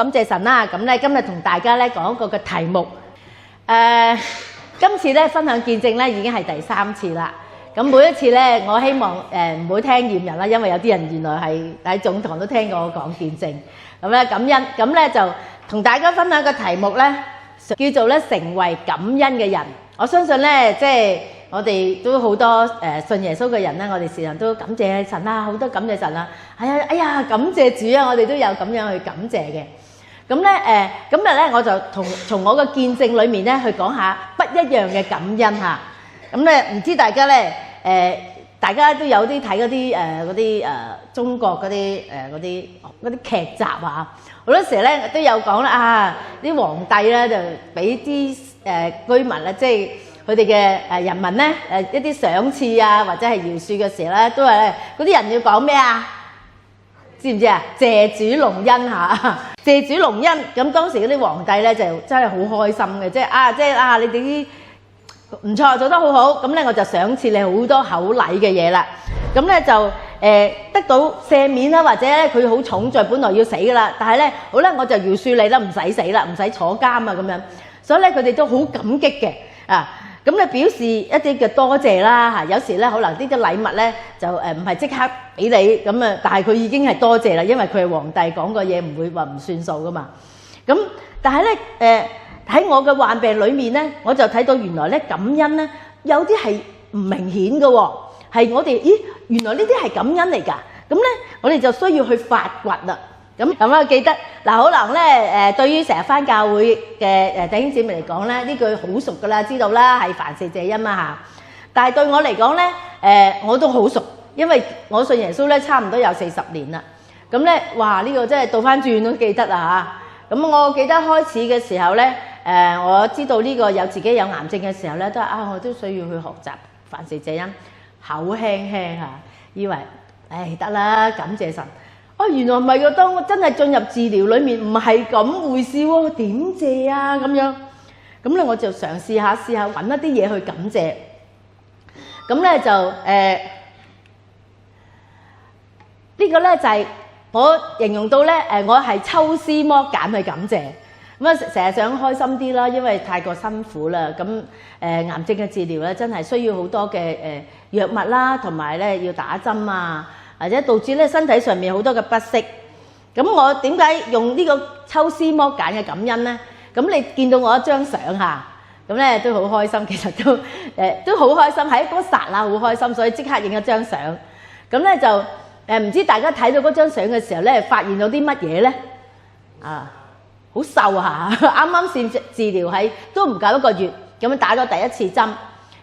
感謝神啦！咁咧今日同大家咧講一個嘅題目，今次咧分享見證咧已經係第3次啦。咁每一次咧，我希望唔好聽厭人啦，因為有啲人原來係喺總堂都聽過我講見證。咁咧感恩，咁咧就同大家分享個題目咧，叫做咧成為感恩嘅人。我相信咧，即係我哋都好多信耶穌嘅人咧，我哋時常都感謝神啦，好多感謝神啦。哎呀，感謝主啊！我哋都有咁樣去感謝嘅。咁咧今日咧我就從我嘅見證裏面咧去講下不一樣嘅感恩嚇。咁咧唔知大家咧大家都有啲睇嗰啲中國嗰啲劇集啊，好多時咧都有講啦啲皇帝咧就俾啲居民啊，即係佢哋嘅人民咧一啲賞賜啊，或者係饒恕嘅時候咧，都係嗰啲人要講咩啊？知唔知啊？謝主隆恩嚇，謝主隆恩。咁當時嗰啲皇帝咧就真係好開心嘅，即係你哋啲唔錯，做得好好，咁咧我就賞賜你好多厚禮嘅嘢啦。咁咧就得到赦免啦，或者咧佢好重罪，本來要死噶啦，但係咧好啦，我就饒恕你啦，唔使死啦，唔使坐監啊咁樣。所以咧佢哋都好感激嘅啊。咁你表示一啲嘅多謝啦嚇。有時咧可能呢啲禮物咧就唔係即刻俾你咁啊，但係佢已經係多謝啦，因為佢係皇帝講個嘢唔會話唔算數噶嘛。咁但係咧喺我嘅患病裏面咧，我就睇到原來咧感恩咧有啲係唔明顯嘅喎，係我哋原來呢啲係感恩嚟㗎。咁咧我哋就需要去發掘啦。咁啊記得嗱，可能咧對於成日返教會嘅弟兄姊妹嚟講咧，呢句好熟㗎啦，知道啦，係凡事謝恩啊嚇。但係對我嚟講咧，我都好熟，因為我信耶穌咧差唔多有40年啦。咁咧哇，呢個真係倒翻轉都記得啦嚇。咁我記得開始嘅時候咧，我知道呢個自己有癌症嘅時候咧，都係我都需要去學習凡事謝恩，口輕輕嚇，以為得啦，感謝神。原來唔係㗎，當我真係進入治療裏面，唔係咁回事喎，點謝啊咁樣？咁咧我就嘗試下揾一啲嘢去感謝。咁咧就呢個咧就係我形容到咧我係抽絲剝繭去感謝。咁啊成日想開心啲啦，因為太過辛苦啦。咁癌症嘅治療咧真係需要好多嘅藥物啦，同埋咧要打針啊。或者導致咧身體上面好多嘅不適，咁我點解用呢個抽絲剝繭嘅感恩咧？咁你見到我一張相嚇，咁咧都好開心，其實都好開心，喺嗰剎那好開心，所以即刻影一張相。咁咧就唔知大家睇到嗰張相嘅時候咧，發現到啲乜嘢咧？好瘦嚇，啱啱先治療喺都唔夠1個月，咁樣打咗第一次針，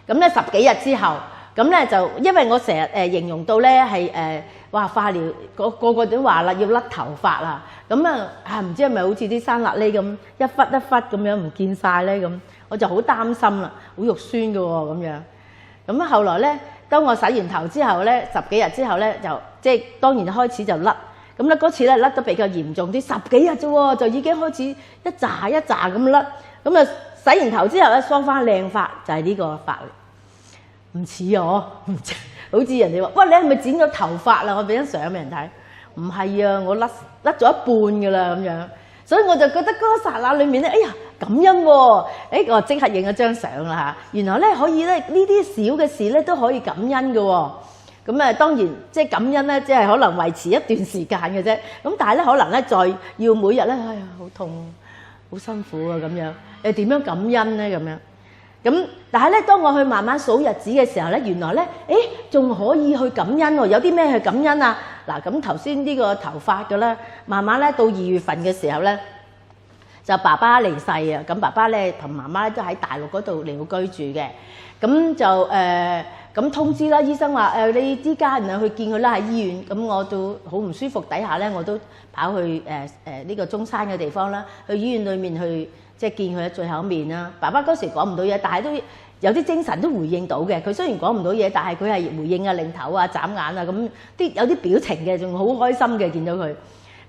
咁咧10幾日之後。咁咧就因為我成日形容到咧係化療個個都話啦要甩頭髮啦，咁唔知係咪好似啲生辣痢咁一忽一忽咁樣唔見晒咧咁，我就好擔心啦，好肉酸㗎喎咁樣。咁後來咧，當我洗完頭之後咧10幾日之後咧就即係當然開始就甩，咁咧嗰次咧甩得比較嚴重啲，10幾日啫喎就已經開始一紮一紮咁甩，咁啊洗完頭之後咧梳翻靚髮就係呢個髮。唔似我，好似人哋話，喂，你係咪剪咗頭髮啦？我俾張相俾人睇，唔係啊，我甩咗一半噶啦咁樣，所以我就覺得嗰個剎那裏面咧，哎呀感恩喎，我即刻影咗張相啦嚇，原來咧可以咧呢啲小嘅事咧都可以感恩嘅喎，咁當然即係感恩咧，即係可能維持一段時間嘅啫，咁但係咧可能咧再要每日咧，哎呀好痛，好辛苦啊咁樣，點樣感恩咧咁樣？咁但係咧，當我去慢慢數日子嘅時候咧，原來咧，仲可以去感恩喎。有啲咩去感恩啊？嗱，咁頭先呢個頭髮嘅咧，慢慢咧到2月份嘅時候咧，就爸爸離世啊。咁爸爸咧同媽媽咧都喺大陸嗰度嚟到居住嘅。咁就咁通知啦，醫生話你啲家人去見佢啦喺醫院。咁我都好唔舒服底下咧，我都跑去呢個中山嘅地方啦，去醫院裏面去。即係見佢最後一面啦。爸爸嗰時講唔到嘢，但係都有啲精神都回應到嘅。佢雖然講唔到嘢，但係佢係回應啊、擰頭啊、眨眼啊咁，有啲表情嘅，仲好開心嘅見到佢。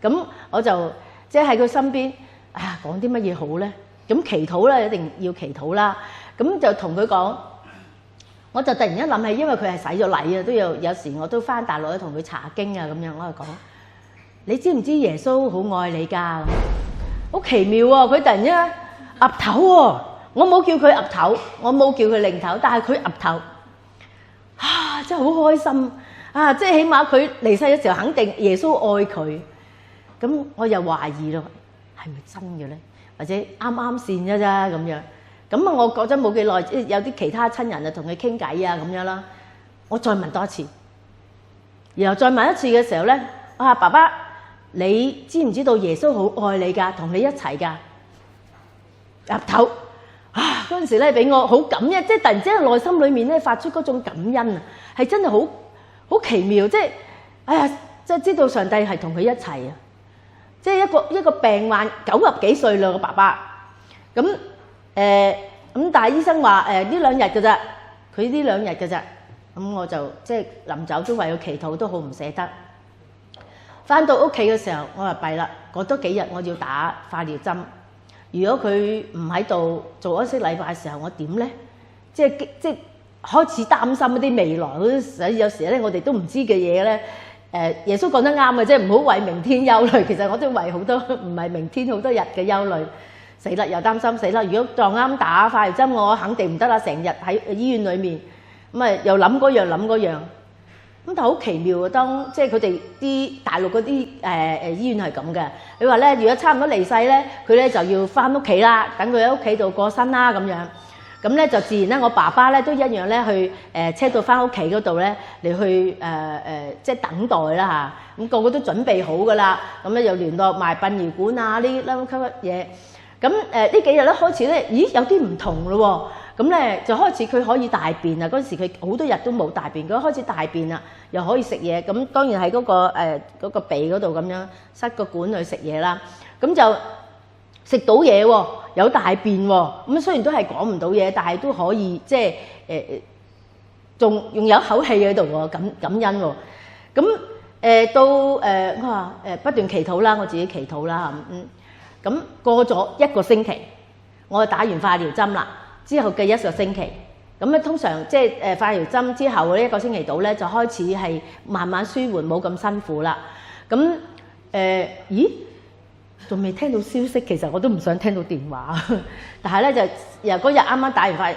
咁我就即係喺佢身邊，講啲乜嘢好咧？咁祈禱啦，一定要祈禱啦。咁就同佢講，我就突然間諗起，因為佢係洗咗禮啊，都有時我都翻大陸去同佢查經啊咁樣，我就講：你知唔知耶穌好愛你㗎？好奇妙喎！佢突然之間岌頭喎，我冇叫佢岌頭，我冇叫佢擰頭，但係佢岌頭，真係好開心啊！即係起碼佢離世嘅時候，肯定耶穌愛佢。咁我又懷疑咯，係咪真嘅咧？或者啱啱先嘅咋咁樣？咁啊，我覺得冇幾耐，有啲其他親人啊同佢傾偈啊咁樣啦。我再問多一次，然後再問一次嘅時候咧，爸爸，你知唔知道耶穌好愛你㗎，同你一齊㗎？岌頭嗰陣時咧，俾我好感恩，即係突然之間內心裡面咧發出嗰種感恩啊，係真係好奇妙，即係即係知道上帝係同佢一齊啊！即係一個病患90幾歲啦個爸爸，咁但係醫生話呢2日㗎咋，佢呢2日㗎咋，咁我就即係臨走都為佢祈禱，都好唔捨得。翻到屋企嘅時候，我話弊啦，過多幾日我要打化療針。如果佢唔喺度做安息禮拜嘅時候，我點咧？即係開始擔心一啲未來嗰啲，有時咧我哋都唔知嘅嘢咧。耶穌講得啱嘅，即係唔好為明天憂慮。其實我都為好多唔係明天好多日嘅憂慮。死啦，又擔心死啦！如果撞啱打化療針，我肯定唔得啦，成日喺醫院裏面咁啊，又諗嗰樣諗嗰樣。咁但係好奇妙啊！當即係佢哋啲大陸嗰啲醫院係咁嘅。你話咧，如果差唔多離世咧，佢咧就要翻屋企啦，等佢喺屋企度過身啦咁樣。咁咧就自然咧，我爸爸咧都一樣咧去車到翻屋企嗰度咧嚟去即係等待啦嚇。咁個個都準備好噶啦。咁咧又聯絡埋殯儀館啊呢啲乜乜嘢。咁呢幾日咧開始咧，咦有啲唔同咯喎。咁咧就開始佢可以大便啦。嗰陣時佢好多日都冇大便，佢開始大便啦，又可以食嘢。咁當然喺嗰個鼻嗰度咁樣塞個管去食嘢啦。咁就食到嘢喎，有大便喎。咁雖然都係講唔到嘢，但係都可以即係仲有口氣喺度喎，感恩喎。咁到我話不斷祈禱啦，我自己祈禱啦咁過咗1個星期，我就打完化療針啦。之後嘅1個星期，咁咧通常即係化療針之後呢1個星期到咧，就開始係慢慢舒緩，冇咁辛苦啦。咁咦？仲未聽到消息，其實我都唔想聽到電話。但係咧就由嗰日啱啱打完化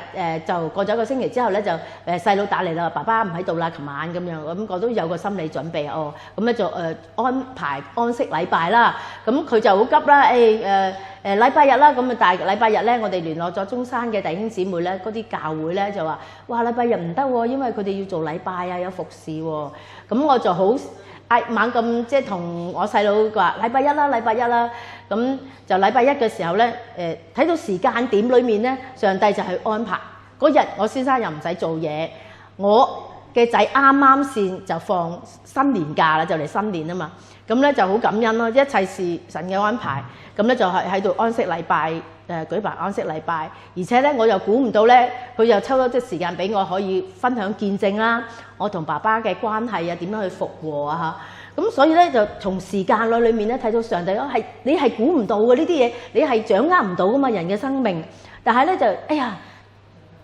就過咗1個星期之後咧，就細佬打嚟啦，爸爸唔喺度啦，琴晚咁樣，咁我都有個心理準備哦。咁咧就安排安息禮拜啦。咁佢就好急啦，禮拜日啦，咁啊但係禮拜日咧，我哋聯絡咗中山嘅弟兄姊妹咧，嗰啲教會咧就話：哇，禮拜日唔得喎，因為佢哋要做禮拜啊，有服侍喎。咁我就好猛咁即係同我細佬話禮拜一啦，禮拜一啦。咁就禮拜一嘅時候咧，睇到時間點裏面咧，上帝就去安排嗰日，我先生又唔使做嘢，我嘅仔啱啱先就放新年假啦，就嚟新年啊嘛。咁咧就好感恩咯，一切是神嘅安排。咁咧就係喺度安息禮拜，舉辦安息禮拜。而且咧我又估唔到咧，佢又抽咗啲時間俾我可以分享見證啦，我同爸爸嘅關係啊，點樣去復和啊嚇。咁所以咧就從時間裏面咧睇到上帝係你係估唔到嘅呢啲嘢，你係掌握唔到噶嘛人嘅生命。但係咧就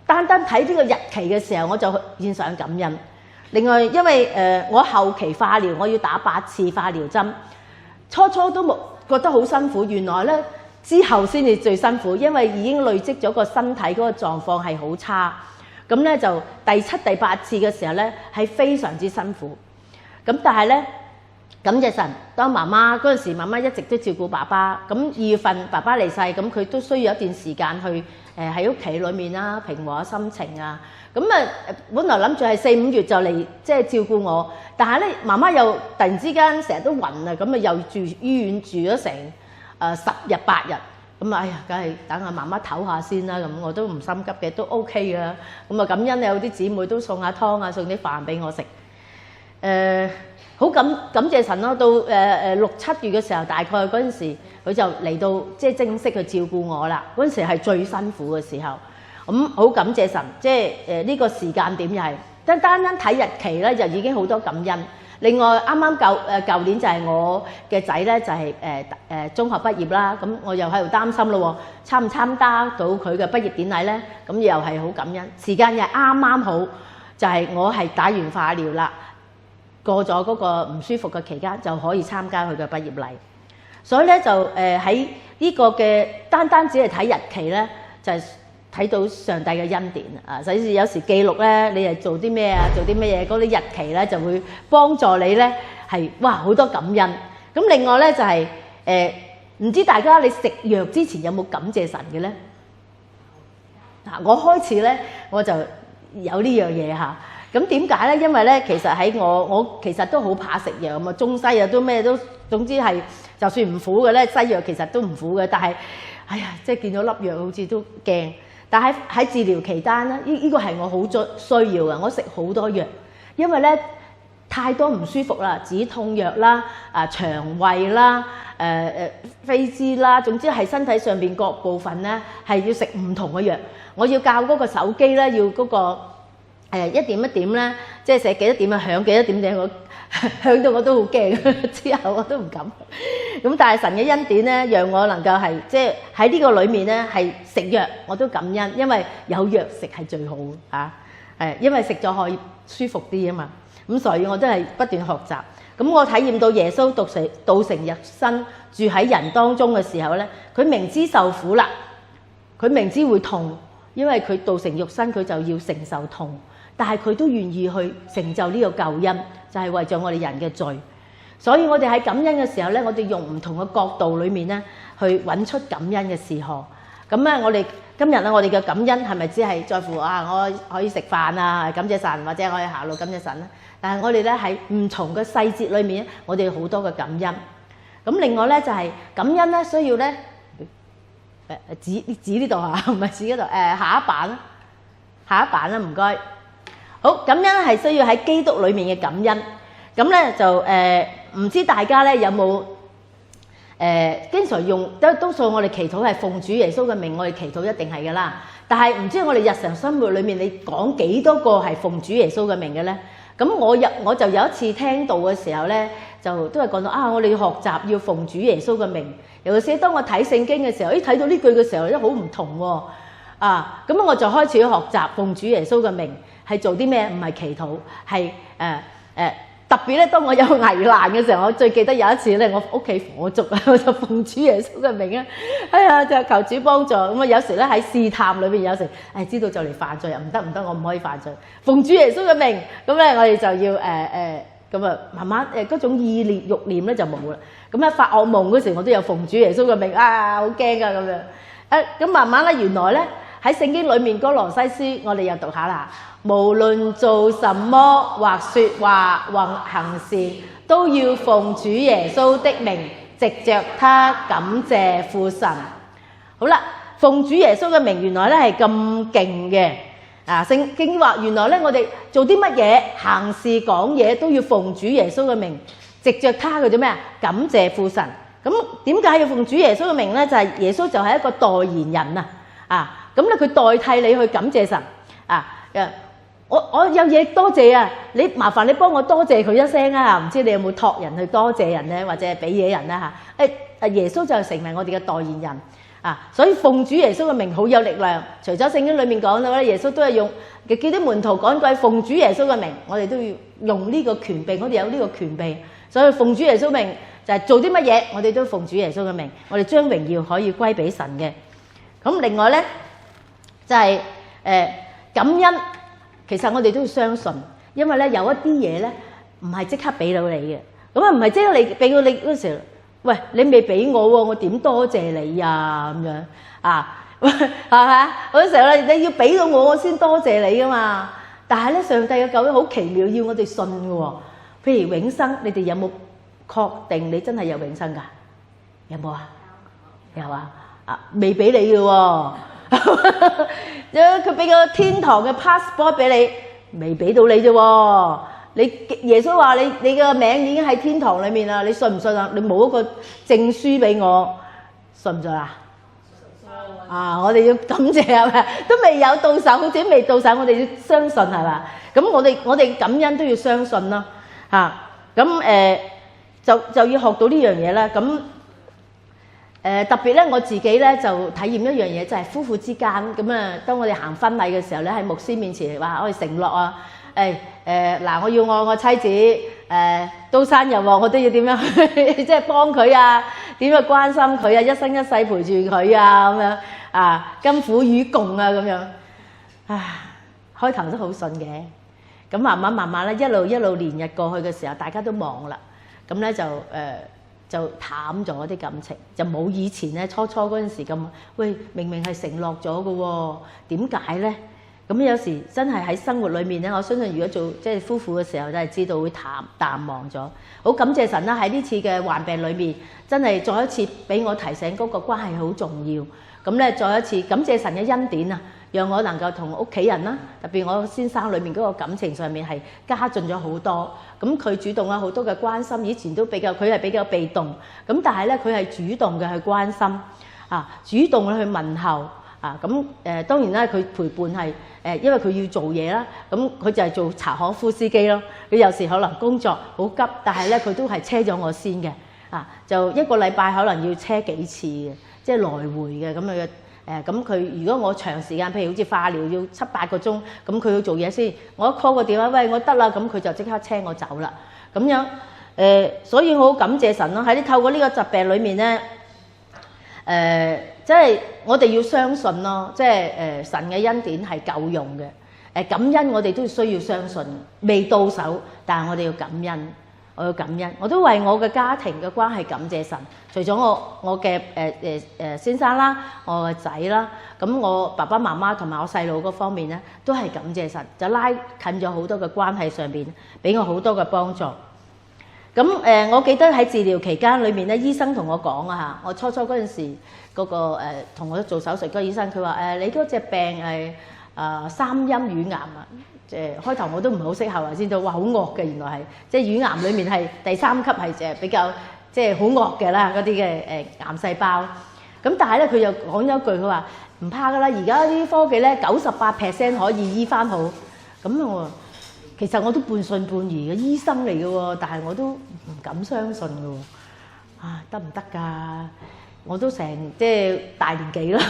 單睇呢個日期嘅時候，我就獻上感恩。另外因為我後期化療，我要打8次化療針，初都冇覺得好辛苦，原來咧之後先至最辛苦，因為已經累積咗個身體嗰個狀況係好差。咁咧就第7、第8次嘅時候咧係非常之辛苦。咁但係咧感謝神，當媽媽嗰陣時，媽媽一直都照顧爸爸。咁2月份爸爸離世，咁佢都需要一段時間去喺屋企裏面啦，平和心情啊。咁本來諗住係4、5月就嚟即係照顧我，但係咧媽媽又突然之間成日都暈啊，咁又住醫院住咗成10日8日。咁梗係等下媽媽唞下先啦。咁我都唔心急嘅，都 OK 嘅。咁感恩有啲姊妹都送下湯啊，送啲飯俾我食。好感謝神咯。到6、7月嘅時候，大概嗰陣時佢就嚟到即係正式去照顧我啦。嗰陣時係最辛苦嘅時候。咁好感謝神，即係呢個時間點又係單睇日期咧，就已經好多感恩。另外啱啱舊年就係我嘅仔咧，就係中學畢業啦。咁我又喺度擔心咯，參唔參加到佢嘅畢業典禮咧？咁又係好感恩。時間又係啱好，就係我係打完化療啦，過咗嗰個唔舒服嘅期間，就可以參加佢嘅畢業禮。所以咧就喺呢個嘅單只係睇日期咧，就係睇到上帝嘅恩典啊！所以有時記錄咧，你係做啲咩啊？做啲乜嘢？嗰啲日期咧就會幫助你咧係哇好多感恩。咁另外咧就係唔知大家你食藥之前有冇感謝神嘅咧？我開始咧我就有呢樣嘢嚇。咁點解咧？因為咧其實喺我其實都好怕食藥啊，中西藥都咩都，總之係就算唔苦嘅咧，西藥其實都唔苦嘅。但係哎呀，即係見到粒藥好似都驚。但係喺治療期間咧，呢個係我好需要嘅。我食好多藥，因為咧太多唔舒服啦，止痛藥啦、腸胃啦、飛滋啦，總之係身體上邊各部分咧係要食唔同嘅藥。我要教嗰個手機咧，要嗰個一點一點咧，即係寫幾多點啊，響幾多點嘅，我響到我都好驚，之後我都唔敢。咁但係神嘅恩典咧，讓我能夠係即係喺呢個裡面咧係食藥我都感恩，因為有藥食係最好嚇。因為食咗可以舒服啲啊嘛。咁所以我都係不斷學習。咁我體驗到耶穌道成肉身住喺人當中嘅時候咧，佢明知受苦啦，佢明知會痛，因為佢道成肉身，佢就要承受痛。但係佢都願意去成就呢個救恩，就係為咗我哋人嘅罪。所以我哋喺感恩嘅時候咧，我哋用唔同嘅角度裏面咧，去揾出感恩嘅事項。咁咧，我哋今日咧，我哋嘅感恩係咪只係在乎我可以食飯啊，感謝神，或者我去行路感謝神咧？但係我哋咧喺唔同嘅細節裏面，我哋好多嘅感恩。咁另外咧就係感恩咧，需要咧指呢度啊，唔係指嗰度下一版啦，唔該。好，感恩係需要喺基督裏面嘅感恩。咁咧就唔知大家咧有冇經常用？多數我哋祈禱係奉主耶穌嘅名，我哋祈禱一定係噶啦。但係唔知我哋日常生活裏面，你講幾多個係奉主耶穌嘅名嘅咧？咁我就有一次聽到嘅時候咧，就都係講到我哋要學習要奉主耶穌嘅名。尤其是當我睇聖經嘅時候，睇到呢句嘅時候，都好唔同喎。咁我就開始學習奉主耶穌嘅名。係做啲咩？唔係祈禱，係特別咧。當我有危難嘅時候，我最記得有一次咧，我屋企火燭啊，我就奉主耶穌嘅名啊，哎呀就求主幫助。咁有時咧喺試探裏邊，有時知道就嚟犯罪又唔得，我唔可以犯罪。奉主耶穌嘅名，咁咧我哋就要咁慢慢嗰種意念慾念咧就冇啦。咁咧發惡夢嗰時，我都有奉主耶穌嘅名，好驚㗎咁樣。咁慢慢咧，原來咧喺聖經裏面哥羅西書，我哋又讀下啦。無論做什麼或說話或行事，都要奉主耶穌的名，藉着他感謝父神。好啦，奉主耶穌嘅名，原來咧係咁勁嘅。聖經話原來咧我哋做啲乜嘢行事講嘢都要奉主耶穌嘅名，藉着他嘅做咩啊？感謝父神。咁點解要奉主耶穌嘅名咧？就係耶穌就係一個代言人啊！咁咧佢代替你去感謝神我有嘢多謝啊！你麻煩你幫我多謝佢一聲啊！唔知你有冇託人去多謝人咧，或者係俾嘢人咧嚇？耶穌就成為我哋嘅代言人所以奉主耶穌嘅名好有力量。除咗聖經裏面講到咧，耶穌都係用叫啲門徒趕鬼奉主耶穌嘅名，我哋都要用呢個權柄，我哋有呢個權柄。所以奉主耶穌名就係做啲乜嘢，我哋都奉主耶穌嘅名，我哋將榮耀可以歸俾神嘅。咁另外咧就係感恩。其實我哋都要相信，因為咧有一啲嘢咧唔係即刻俾到你嘅，咁唔係即刻你俾到你嗰時候，喂你未俾我喎，我點多謝你啊咁樣係咪？嗰時候咧你要俾到我先多謝你噶嘛。但係咧上帝嘅救恩好奇妙，要我哋信嘅喎。譬如永生，你哋有冇確定你真係有永生㗎？有冇啊？有未俾你嘅喎。佢俾個天堂嘅 passport 俾你，未俾到你啫喎。你耶穌話你個名已經喺天堂裏面啦，你信唔信啊？你冇一個證書俾我，信唔信啊？我哋要感謝係咪？都未有到手，好似未到手，我哋要相信係嘛？咁我哋感恩都要相信咯咁就要學到呢樣嘢啦。咁特別咧，我自己咧就體驗一樣嘢，就係夫婦之間咁啊。當我哋行婚禮嘅時候咧，喺牧師面前話我哋承諾嗱，我要愛我妻子到生日喎，我都要點樣去即係幫佢啊，點樣關心佢啊，一生一世陪住佢啊咁樣啊，甘苦與共啊咁樣。開頭都好順嘅，咁慢慢咧，一路年日過去嘅時候，大家都忙啦，咁咧就淡咗啲感情，就冇以前咧初嗰陣時咁。喂，明明係承諾咗嘅喎，點解咧？咁有時真係喺生活裏面咧，我相信如果做即係夫婦嘅時候，就係知道會淡忘咗。好感謝神啦！喺呢次嘅患病裏面，真係再一次俾我提醒嗰個關係好重要。咁咧，再一次感謝神嘅恩典啊，讓我能夠同屋企人啦，特別我先生裏面嗰個感情上面係加進咗好多。咁佢主動啊，好多嘅關心，以前都佢係比較被動，咁但係咧佢係主動嘅去關心啊，主動去問候啊。咁當然啦，佢陪伴係因為佢要做嘢啦，咁佢就係做查可夫司機咯。佢有時可能工作好急，但係咧佢都係車咗我先嘅啊，就一個禮拜可能要車幾次嘅，即係來回嘅咁樣嘅。咁佢如果我長時間，譬如好似化療要7-8個鐘，咁佢要做嘢先，我一 call 個電話，喂，我得啦，咁佢就即刻車我走啦。咁樣所以我好感謝神咯。喺透過呢個疾病裏面咧，即係我哋要相信咯，即係神嘅恩典係夠用嘅。感恩我哋都需要相信，未到手，但係我哋要感恩。我要感恩，我都為我嘅家庭嘅關係感謝神。除咗我嘅先生啦，我嘅仔啦，咁我爸爸媽媽同埋我細佬嗰方面咧，都係感謝神，就拉近咗好多嘅關係上邊，俾我好多嘅幫助。咁我記得喺治療期間裏面咧，醫生同我講啊嚇，我初嗰陣時嗰個同我做手術嗰個醫生，佢話你嗰隻病係3陰乳癌啊。開頭我都唔係好識，後來先到，哇好惡嘅，原來係即係乳癌裡面係第3級，係比較即係好惡嘅啦，嗰啲嘅癌細胞。咁但係咧，佢又講咗一句，佢話唔怕噶啦，而家啲科技咧98% 可以醫翻好。咁我其實我都半信半疑嘅，醫生嚟嘅喎，但係我都唔敢相信嘅喎。得唔得㗎？我都成即係大年紀啦，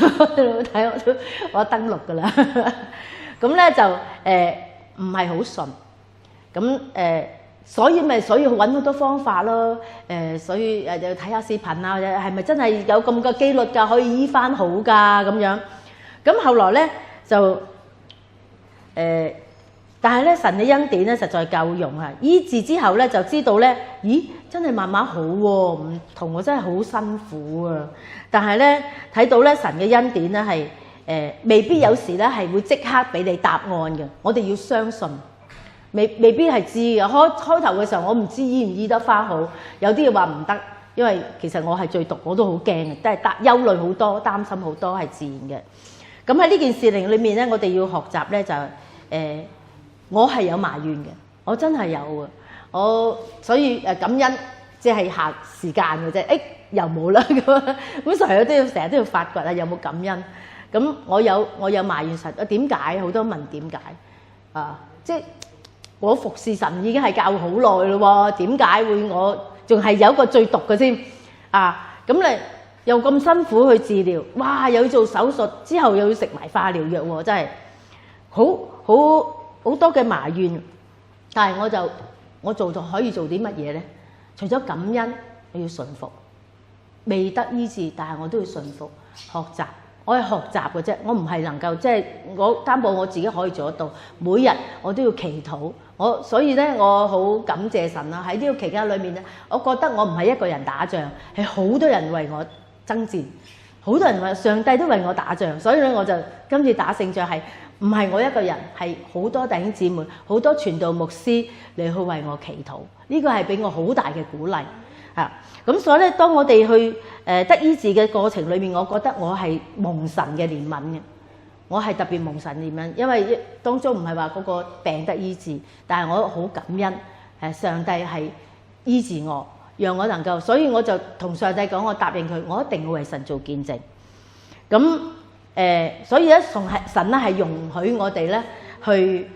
睇我登錄㗎啦。咁咧就唔係好順，咁所以揾好多方法咯，所以就睇下視頻啊，係咪真係有咁嘅機率㗎，可以醫翻好㗎咁樣。咁後來咧就但係咧神嘅恩典咧實在夠用啊！醫治之後咧就知道咧，咦真係慢慢好喎，唔同我真係好辛苦啊！但係咧睇到咧神嘅恩典咧係。未必有時咧係會即刻俾你答案嘅，我哋要相信，未必係知嘅。開頭嘅時候我唔知醫唔醫得翻好，有啲嘢話唔得，因為其實我係最毒，我都好驚嘅，都係憂慮好多，擔心好多係自然嘅。咁喺呢件事情裏面咧，我哋要學習咧就我係有埋怨嘅，我真係有嘅，所以感恩即係下時間嘅啫，又冇啦咁，成日都要發掘啊，有冇感恩？咁我有埋怨神，點解？好多問點解啊？即係我服侍神已經係教好耐咯喎，點解會我仲係有一個最毒嘅先啊？咁你又咁辛苦去治療，哇！又要做手術，之後又要食埋化療藥喎，真係好多嘅埋怨。但係我可以做啲乜嘢咧？除咗感恩，我要順服。未得醫治，但係我都要順服學習。我係學習嘅啫，我唔係能夠即係我擔保我自己可以做得到。每日我都要祈禱，所以咧我好感謝神啦。喺呢個期間裏面咧，我覺得我唔係一個人打仗，係好多人為我爭戰，好多人話上帝都為我打仗，所以咧我就今次打勝仗係唔係我一個人，係好多弟兄姊妹、好多傳道牧師嚟去為我祈禱，呢個係俾我好大嘅鼓勵。咁所以咧，當我哋去得醫治嘅過程裏面，我覺得我係蒙神嘅憐憫嘅，我係特別蒙神憐憫，因為當中唔係話嗰個病得醫治，但係我好感恩上帝係醫治我，讓我能夠，所以我就同上帝講，我答應佢，我一定會為神做見證。咁所以咧，神咧係容許我哋咧去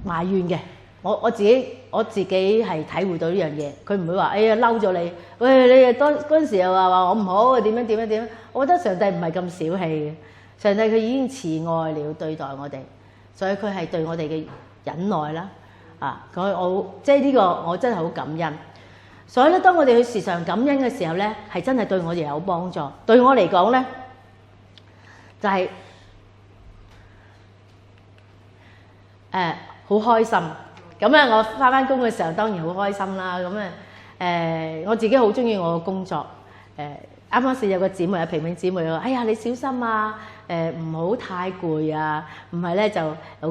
埋怨嘅。我自己係體會到呢樣嘢，佢唔會話嬲咗你，喂你嗰陣時又話我唔好點樣，我覺得上帝唔係咁小氣嘅，上帝佢已經慈愛了對待我哋，所以佢係對我哋嘅忍耐啦，即係呢個我真係好感恩。所以咧，當我哋去時常感恩嘅時候咧，係真係對我哋有幫助。對我嚟講咧，就係好開心。咁啊，我返工嘅時候當然好開心啦。咁啊我自己好中意我嘅工作。啱啱先有個姊妹啊，平平姊妹話：哎呀，你小心啊！唔好太攰啊，唔係咧就好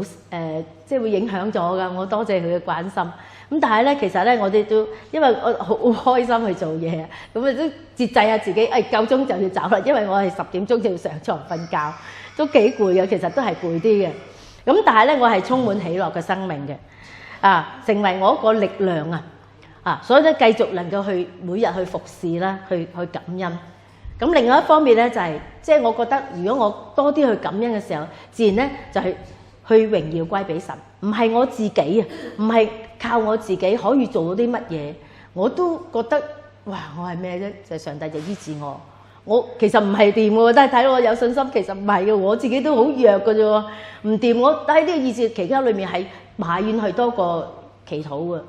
即係會影響咗㗎。我多謝佢嘅關心。咁但係咧，其實咧我哋都因為我好開心去做嘢，咁啊都節制下自己。夠鐘就要走啦，因為我係10點鐘就要上床瞓覺，都幾攰嘅。其實都係攰啲嘅。咁但係咧，我係充滿喜樂嘅生命嘅，成為我一個力量啊！所以咧繼續能夠去每日去服侍啦，去感恩。咁另外一方面咧就係，即係我覺得如果我多啲去感恩嘅時候，自然咧就係去榮耀歸俾神，唔係我自己啊，唔係靠我自己可以做到啲乜嘢，我都覺得哇，我係咩啫？就係上帝就醫治我，我其實唔係掂喎，但係睇到我有信心，其實唔係嘅，我自己都好弱嘅啫喎，唔掂。我喺呢個醫治期間裏面係埋怨係多過祈禱嘅，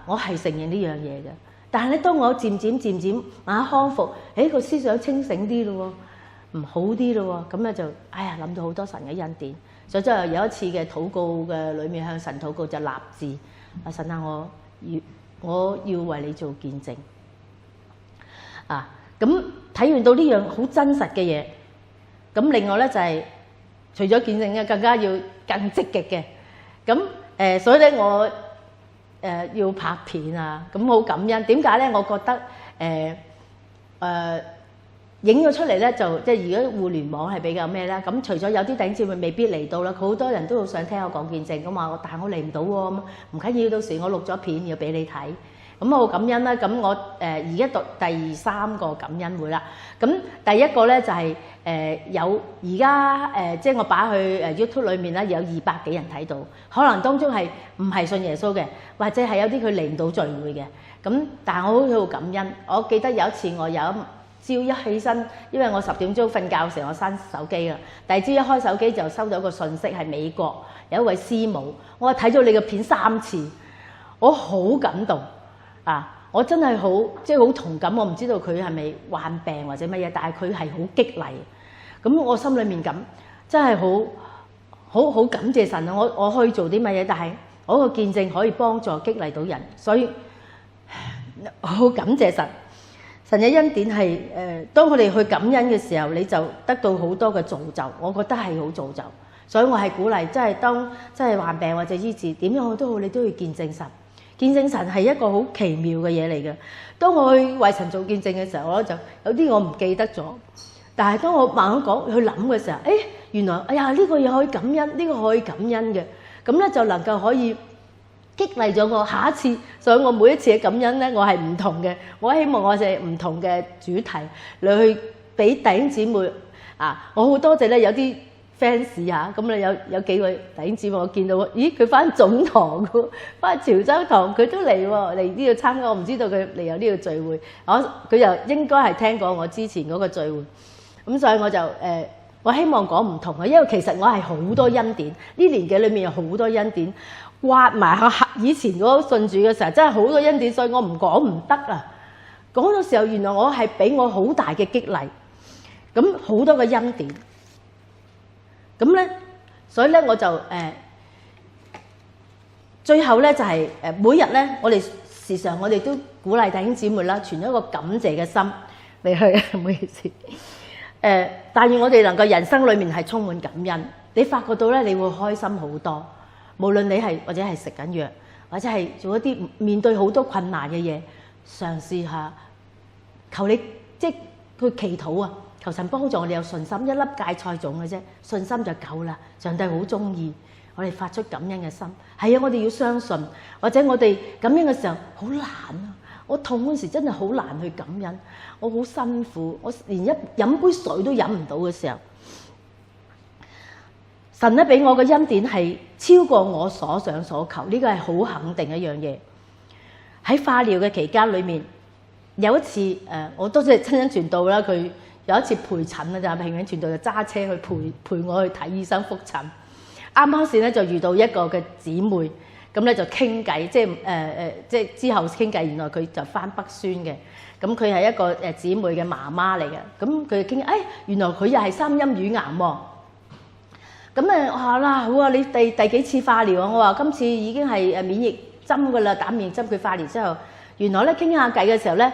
我係承認呢樣嘢嘅。但係咧，當我漸漸慢慢康復，個思想清醒啲咯喎，唔好啲咯喎，咁咧就諗到好多神嘅恩典。所以真係有一次嘅禱告嘅裏面向神禱告就立志，神啊，我要為你做見證。咁睇完到呢樣好真實嘅嘢，咁另外咧就係除咗見證咧，更加要更積極嘅。咁所以咧我要拍片啊，咁好感恩。點解咧？我覺得影咗出嚟咧，就即係如果互聯網係比較咩咧？咁除咗有啲弟兄姊妹未必嚟到啦，好多人都好想聽我講見證咁話，但係我嚟唔到喎。咁唔緊要，到時我錄咗片要俾你睇。咁我好感恩啦。咁我而家讀第3個感恩會啦。咁第一個咧就係有而家即係我擺去YouTube 裏面咧有200幾人睇到，可能當中係唔係信耶穌嘅，或者係有啲佢嚟唔到聚會嘅。咁但係我好感恩。我記得有一次我有朝一起身，因為我10點鐘瞓覺嘅時候我閂手機啦，第二朝一開手機就收到個信息係美國有一位師母，我睇咗你嘅片3次，我好感動。我真係好即係好同感。我唔知道佢係咪患病或者乜嘢，但係佢係好激勵。咁我心裏面咁真係好感謝神啊！我可以做啲乜嘢，但係我個見證可以幫助激勵到人，所以好感謝神。神嘅恩典係當我哋去感恩嘅時候，你就得到好多嘅造就。我覺得係好造就，所以我係鼓勵，即係當真係患病或者醫治點樣都好，你都要見證神。見證神係一個好奇妙嘅嘢嚟嘅。當我去為神做見證嘅時候，我就有啲我唔記得咗。但係當我慢慢講去諗嘅時候，原來呢個嘢可以感恩，呢個可以感恩嘅，咁咧就能夠可以激勵咗我下一次。所以我每一次嘅感恩咧，我係唔同嘅。我希望我哋唔同嘅主題嚟去俾弟兄姊妹我好多謝咧，有啲 fans 咁你有幾位弟兄姊妹我見到，咦佢翻總堂嘅，翻潮州堂佢都嚟喎，嚟呢度參加。我唔知道佢嚟有呢個聚會，佢又應該係聽過我之前嗰個聚會。咁所以我就我希望講唔同嘅，因為其實我係好多恩典，呢年紀裏面有好多恩典，挖埋以前嗰個信主嘅時候真係好多恩典，所以我唔講唔得啊！講到時候原來我係俾我好大嘅激勵，咁好多嘅恩典。咁咧，所以咧我就最後咧就係每日咧，我哋時常我哋都鼓勵弟兄姊妹啦，存一個感謝嘅心嚟去，唔好意思。但願我哋能夠人生裏面係充滿感恩，你發覺到咧，你會開心好多。無論你係或者係食緊藥，或者係做一啲面對好多困難嘅嘢，嘗試下求你即係去祈禱啊！求神幫助我哋有信心，一粒芥菜種嘅啫，信心就夠啦。上帝好中意我哋發出感恩嘅心。係啊，我哋要相信，或者我哋感恩嘅時候好難啊！我痛嗰時真係好難去感恩，我好辛苦，我連飲杯水都飲唔到嘅時候，神咧俾我嘅恩典係超過我所想所求，呢個係好肯定一樣嘢。喺化療嘅期間裏面，有一次我多謝親恩傳道啦，佢有一次陪診啊，就係平安傳道就揸車去陪我去睇醫生覆診。啱啱時咧就遇到一個嘅姊妹，咁咧就傾偈，即係之後傾偈，原來佢就翻北宣嘅。咁佢係一個姊妹嘅媽媽嚟嘅。咁佢就傾，原來佢又係三陰乳癌喎。咁我話啦，好啊，你第幾次化療啊？我話今次已經係免疫針㗎啦，打免疫針。佢化療之後，原來咧傾下偈嘅時候咧，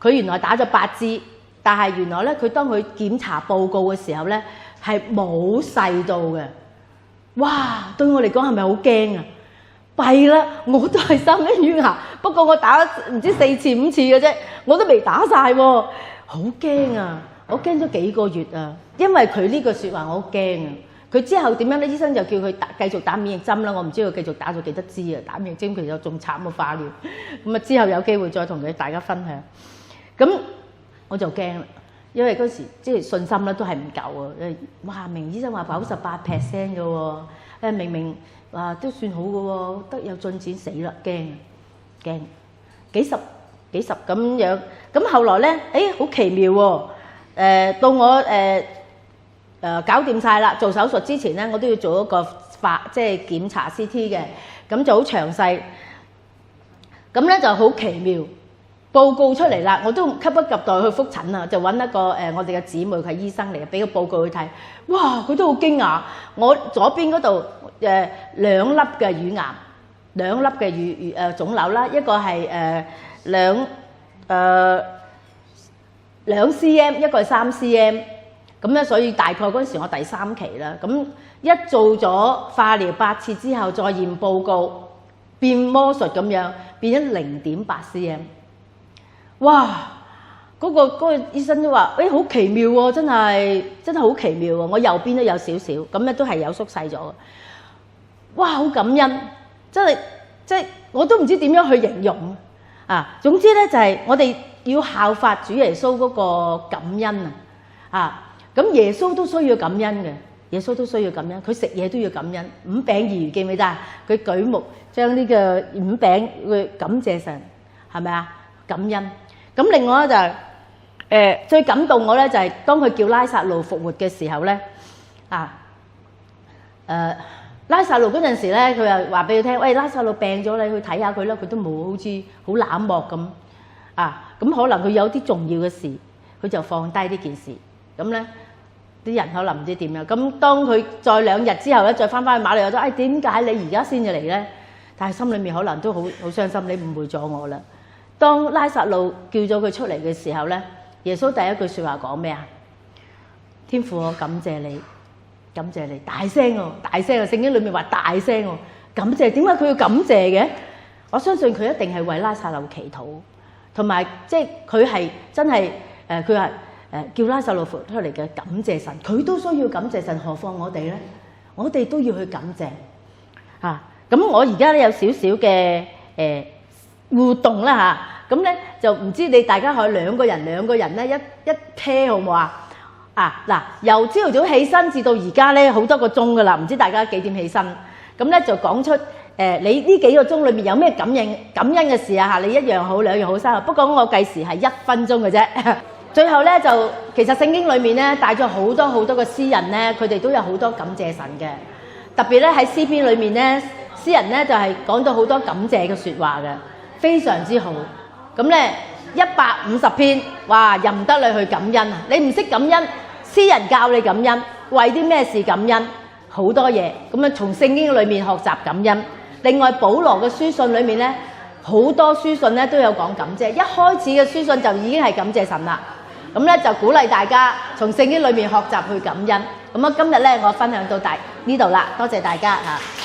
佢原來打咗8支，但係原來咧佢當佢檢查報告嘅時候咧係冇細到嘅。哇！對我嚟講係咪好驚啊？弊啦，我都係三陰乳癌，不過我打唔知4次5次嘅啫，我都未打晒喎，好驚啊！我驚咗幾個月啊，因為佢呢句説話我好驚啊。佢之後點樣咧？醫生就叫佢繼續打免疫針啦。我唔知佢繼續打咗幾多支啊。打免疫針其實仲慘過化療。咁啊之後有機會再同大家分享。咁我就驚啦，因為嗰時即係信心咧都係唔夠啊。哇！明醫生話98% 嘅喎，明明話都算好嘅喎，得有進展，死啦，驚幾十咁樣。咁後來咧，好奇妙喎。到我搞掂晒啦，做手術之前咧，我都要做一個即係檢查 CT 嘅，咁就好詳細。咁咧就好奇妙，報告出嚟啦，我都急不及待去覆診啊，就揾一個我哋嘅姊妹，佢係醫生嚟嘅，俾個報告佢睇。哇！佢都好驚訝，我左邊嗰度2粒嘅乳癌，2粒嘅腫瘤啦，一個係2 cm， 一個係3 cm， 咁咧所以大概嗰陣時我第3期啦，咁一做咗化療8次之後，再驗報告變魔術咁樣變咗0.8 cm， 哇！嗰個醫生都話：好奇妙喎，真係好奇妙喎！我右邊都有少少，咁咧都係有縮細咗嘅。哇！好感恩，真係即係我都唔知點樣去形容啊！總之咧就係我哋要效法主耶穌嗰個感恩啊！咁耶穌都需要感恩嘅，耶穌都需要感恩，佢食嘢都要感恩。5餅2魚記唔記得啊？佢舉目將呢個5餅去感謝神，係咪啊？感恩。咁另外咧就係最感動我咧就係當佢叫拉撒路復活嘅時候咧拉撒路嗰陣時咧，佢又話俾佢聽：喂，拉撒路病咗，你去睇下佢啦。佢都冇好似好冷漠咁咁可能佢有啲重要嘅事，佢就放低呢件事。咁咧啲人可能唔知點樣。咁當佢再2日之後咧，再翻去馬利亞都點解你而家先至嚟咧？但係心裏面可能都好傷心，你誤會咗我啦。當拉撒路叫咗佢出嚟嘅時候咧，耶穌第一句説話講咩啊？天父，我感謝你，感謝你，大聲喎，大聲啊！聖經裏面話大聲喎，感謝。點解佢要感謝嘅？我相信佢一定係為拉撒路祈禱，同埋即係佢係真係佢係叫拉撒路復出嚟嘅感謝神，佢都需要感謝神，何況我哋咧？我哋都要去感謝咁我而家咧有少少嘅互動啦咁咧就唔知你大家可以兩個人咧一 pair 好唔好嗱，由朝頭早起身至到而家咧好多個鐘噶啦，唔知大家幾點起身？咁咧就講出你呢幾個鐘裏面有咩感恩嘅事啊？你1樣好2樣好3樣，不過我計時係1分鐘嘅啫。最後咧就其實聖經裏面咧帶咗好多個詩人咧，佢哋都有好多感謝神嘅，特別咧喺詩篇裏面咧，詩人咧就係講到好多感謝嘅説話嘅，非常之好。咁咧150篇，哇，任得你去感恩啊！你唔識感恩，詩人教你感恩，為啲咩事感恩？好多嘢。咁啊，從聖經裏面學習感恩。另外，保羅嘅書信裏面咧，好多書信咧都有講感謝。一開始嘅書信就已經係感謝神啦。咁咧就鼓勵大家從聖經裏面學習去感恩。咁啊，今日咧我分享到呢度啦，多謝大家嚇。